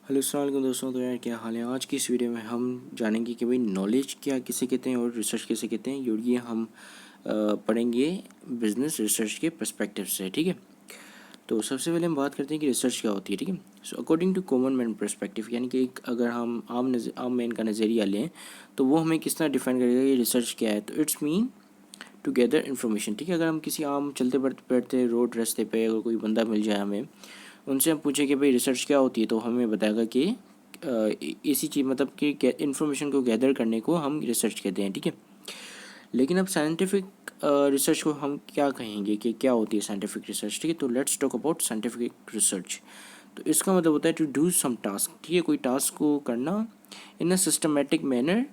Hello अस्सलाम वालेकुम दोस्तों। तो यार क्या हाल है। आज की इस वीडियो में हम जानेंगे कि भाई नॉलेज क्या किसे कहते हैं और रिसर्च किसे कहते हैं। और ये हम पढ़ेंगे बिजनेस रिसर्च के पर्सपेक्टिव से। ठीक है, तो सबसे पहले हम बात करते हैं कि रिसर्च क्या होती है। ठीक है, so according to common man perspective, यानी कि अगर हम आम मैन का नज़रिया लें तो वो हमें किस तरह डिफाइन करेगा कि रिसर्च क्या है। तो it's mean to gather information. ठीक है, अगर हम किसी आम चलते बैठते रोड रास्ते पे अगर कोई बंदा मिल जाए, हमें उनसे हम पूछे कि भाई रिसर्च क्या होती है, तो हमें बताएगा कि इसी चीज़ मतलब कि इन्फॉर्मेशन को गैदर करने को हम रिसर्च कहते हैं। ठीक है, लेकिन अब साइंटिफिक रिसर्च को हम क्या कहेंगे कि क्या होती है साइंटिफिक रिसर्च। ठीक है, तो let's talk about scientific research. तो इसका मतलब होता है टू डू सम टास्क। ठीक है, कोई टास्क को करना in a systematic manner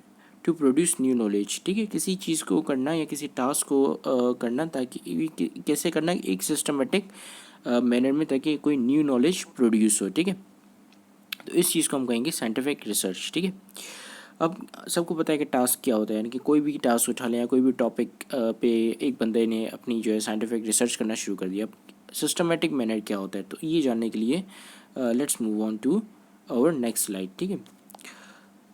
to produce new knowledge. ठीक है, किसी चीज़ को करना या किसी टास्क को करना, ताकि कैसे करना एक सिस्टमेटिक मैनर में, ताकि कोई न्यू नॉलेज प्रोड्यूस हो। ठीक है, तो इस चीज़ को हम कहेंगे साइंटिफिक रिसर्च। ठीक है, अब सबको पता है कि टास्क क्या होता है, यानी कि कोई भी टास्क उठा लें या कोई भी टॉपिक पे एक बंदे ने अपनी जो है साइंटिफिक रिसर्च करना शुरू कर दिया। अब सिस्टमेटिक मैनर क्या होता है, तो ये जानने के लिए let's move on to our next slide. ठीक है,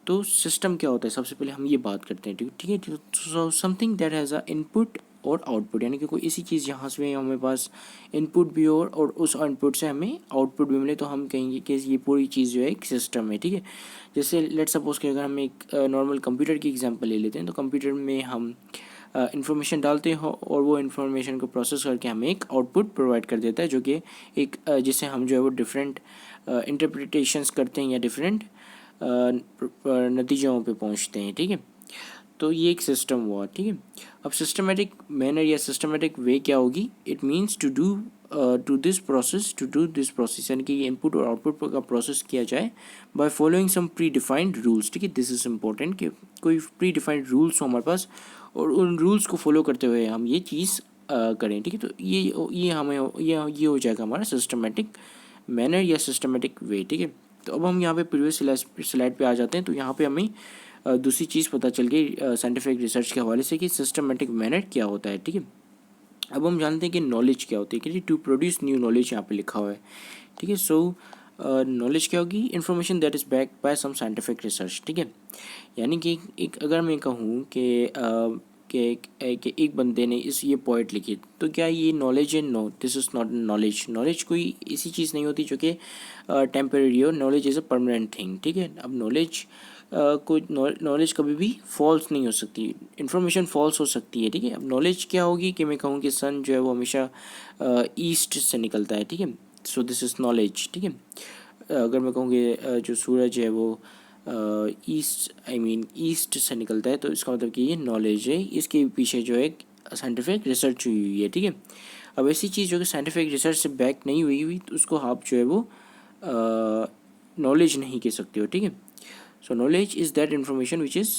तो सिस्टम क्या होता है सबसे पहले हम ये बात करते हैं। ठीक है, तो something that has a input और आउटपुट, यानी कि कोई ऐसी चीज़ जहाँ से हमें पास इनपुट भी हो और उस इनपुट से हमें आउटपुट भी मिले, तो हम कहेंगे कि ये पूरी चीज़ जो है एक सिस्टम है। ठीक है, जैसे लेट सपोज कि अगर हम एक नॉर्मल कंप्यूटर की एग्जांपल ले लेते हैं, तो कंप्यूटर में हम इंफॉर्मेशन डालते हो और वो इन्फॉर्मेशन को प्रोसेस करके हमें एक आउटपुट प्रोवाइड कर देता है, जो कि एक जिसे हम जो है वो डिफरेंट इंटरप्रिटेशंस करते हैं या डिफरेंट नतीजों पे पहुंचते हैं। ठीक है, तो ये एक सिस्टम हुआ। ठीक है, अब सिस्टमेटिक मैनर या सिस्टमेटिक वे क्या होगी, it means to do this process, यानी कि इनपुट और आउटपुट का प्रोसेस किया जाए by following some predefined rules. ठीक है, दिस इज़ इम्पोर्टेंट कि कोई प्री डिफाइंड रूल्स हो हमारे पास और उन रूल्स को फॉलो करते हुए हम ये चीज़ करें। ठीक है, तो ये हमें ये हो जाएगा हमारा सिस्टमेटिक मैनर या सिस्टमेटिक वे। ठीक है, तो अब हम यहाँ पे प्रीवियस स्लाइड पे आ जाते हैं। तो यहाँ पे हमें दूसरी चीज़ पता चल गई साइंटिफिक रिसर्च के हवाले से कि सिस्टमेटिक मैनर क्या होता है। ठीक है, अब हम जानते हैं कि नॉलेज क्या होती है। कि टू प्रोड्यूस न्यू नॉलेज यहाँ पे लिखा हुआ है। ठीक है, सो नॉलेज क्या होगी, information that is backed by some scientific research. ठीक है, यानी कि एक अगर मैं कहूँ कि एक बंदे ने ये पोइट लिखी, तो क्या ये नॉलेज है? No, this is not knowledge. Knowledge कोई ऐसी चीज़ नहीं होती जो कि टेम्परेरी हो। Knowledge is a permanent thing. ठीक है, अब नॉलेज कभी भी फॉल्स नहीं हो सकती, इन्फॉर्मेशन फॉल्स हो सकती है। ठीक है, अब नॉलेज क्या होगी कि मैं कहूँ कि सन जो है वो हमेशा ईस्ट से निकलता है। ठीक है, सो दिस इज़ नॉलेज। ठीक है, अगर मैं कहूँ कि जो सूरज है वो ईस्ट से निकलता है, तो इसका मतलब कि ये नॉलेज है, इसके पीछे जो है साइंटिफिक रिसर्च हुई है। ठीक है, अब ऐसी चीज़ जो कि साइंटिफिक रिसर्च से बैक नहीं हुई तो उसको आप जो है वो नॉलेज नहीं कह सकते हो। ठीक है, सो knowledge is that information which is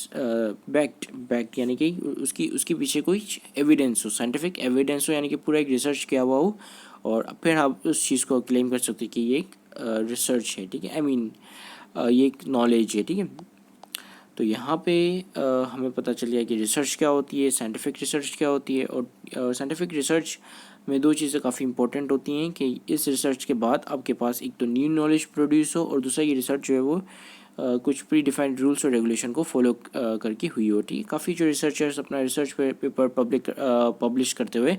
backed, यानी कि उसके पीछे कोई एविडेंस हो, साइंटिफिक एविडेंस हो, यानी कि पूरा एक रिसर्च किया हुआ हो और फिर आप उस चीज़ को क्लेम कर सकते कि ये एक रिसर्च है। ठीक है, ये एक नॉलेज है। ठीक है, तो यहाँ पे हमें पता चल गया कि रिसर्च क्या होती है, साइंटिफिक रिसर्च क्या होती है। और साइंटिफिक रिसर्च में दो चीज़ें काफ़ी इंपॉर्टेंट होती हैं कि इस रिसर्च के बाद आपके पास एक तो न्यू नॉलेज प्रोड्यूस हो और दूसरा ये रिसर्च जो है वो कुछ प्री डिफाइंड रूल्स और रेगुलेशन को फॉलो करके हुई होती है। काफ़ी जो रिसर्चर्स अपना रिसर्च पेपर पब्लिश करते हुए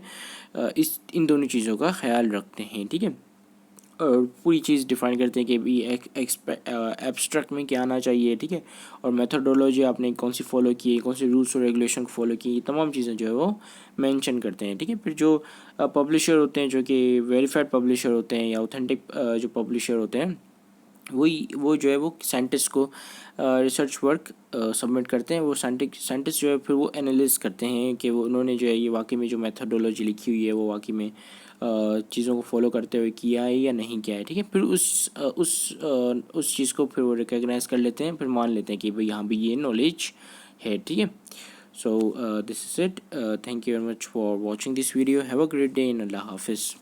इन दोनों चीज़ों का ख्याल रखते हैं। ठीक है, और पूरी चीज़ डिफाइन करते हैं कि भी एब्स्ट्रैक्ट में क्या आना चाहिए। ठीक है, और मेथोडोलॉजी आपने कौन सी फॉलो की है, कौन से रूल्स और रेगुलेशन को फॉलो की, तमाम चीज़ें जो है वो मेंशन करते हैं। ठीक है, फिर जो पब्लिशर होते हैं, जो कि वेरीफाइड पब्लिशर होते हैं या ऑथेंटिक जो पब्लिशर होते हैं, वो जो है वो साइंटिस्ट को रिसर्च वर्क सबमिट करते हैं। वो साइंटिस्ट जो है फिर वो एनालिसिस करते हैं कि वो उन्होंने जो है ये वाकई में जो मेथोडोलॉजी लिखी हुई है वो वाकई में चीज़ों को फॉलो करते हुए किया है या नहीं किया है। ठीक है, फिर उस चीज़ को फिर वो रिकग्नाइज कर लेते हैं, फिर मान लेते हैं कि भाई यहाँ भी ये नॉलेज है। ठीक है, so this is it. Thank you very much for watching this video. Have a great day इन अल्लाह हाफिज़।